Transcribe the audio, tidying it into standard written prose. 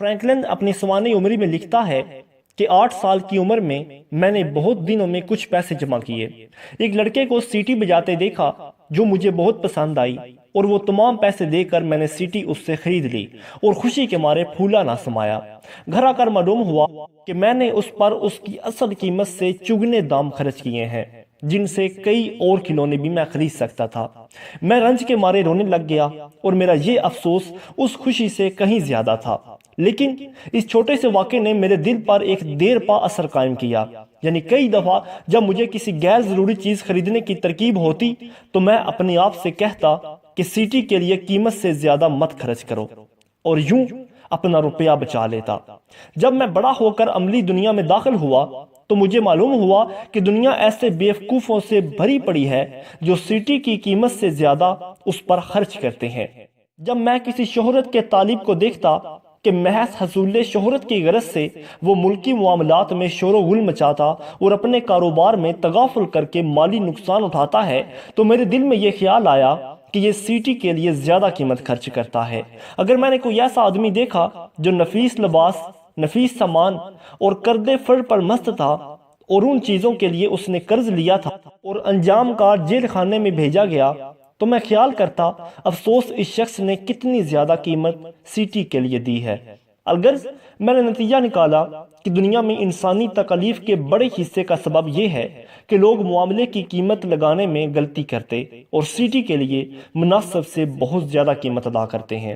Franklin اپنی سوانح عمری میں لکھتا ہے کہ 8 سال کی عمر میں نے بہت دنوں میں کچھ پیسے جمع کیے۔ ایک لڑکے کو سیٹی بجاتے دیکھا جو مجھے بہت پسند آئی، اور وہ تمام پیسے دے کر میں نے سیٹی اس سے خرید لی اور خوشی کے مارے پھولا نہ سمایا۔ گھر آ کر معلوم ہوا کہ میں نے اس پر اس کی اصل قیمت سے چگنے دام خرچ کیے ہیں، جن سے کئی اور کھلونے بھی میں خرید سکتا تھا۔ میں رنج کے مارے رونے لگ گیا، اور میرا یہ افسوس اس خوشی سے کہیں زیادہ تھا۔ لیکن اس چھوٹے سے واقعے نے میرے دل پر ایک دیر پا اثر قائم کیا۔ یعنی کئی دفعہ جب مجھے کسی غیر ضروری چیز خریدنے کی ترکیب ہوتی تو میں اپنے آپ سے کہتا کہ سیٹی کے لیے قیمت سے زیادہ مت خرچ کرو، اور یوں اپنا روپیہ بچا لیتا۔ جب میں بڑا ہو کر عملی دنیا میں داخل ہوا تو مجھے معلوم ہوا کہ دنیا ایسے بیوقوفوں سے بھری پڑی ہے جو سیٹی کی قیمت سے زیادہ اس پر خرچ کرتے ہیں۔ جب میں کسی شہرت کے طالب کو دیکھتا کہ محض حصول شہرت کی غرض سے وہ ملکی معاملات میں شور و غل مچاتا اور اپنے کاروبار میں تغافل کر کے مالی نقصان اٹھاتا ہے، تو میرے دل میں یہ خیال آیا کہ یہ سیٹی کے لیے زیادہ قیمت خرچ کرتا ہے۔ اگر میں نے کوئی ایسا آدمی دیکھا جو نفیس لباس، نفیس سامان اور کردے فر پر مست تھا، اور ان چیزوں کے لیے اس نے قرض لیا تھا اور انجام کار جیل خانے میں بھیجا گیا، تو میں خیال کرتا افسوس اس شخص نے کتنی زیادہ قیمت سیٹی کے لیے دی ہے۔ الغرض میں نے نتیجہ نکالا کہ دنیا میں انسانی تکالیف کے بڑے حصے کا سبب یہ ہے کہ لوگ معاملے کی قیمت لگانے میں غلطی کرتے اور سیٹی کے لیے مناسب سے بہت زیادہ قیمت ادا کرتے ہیں۔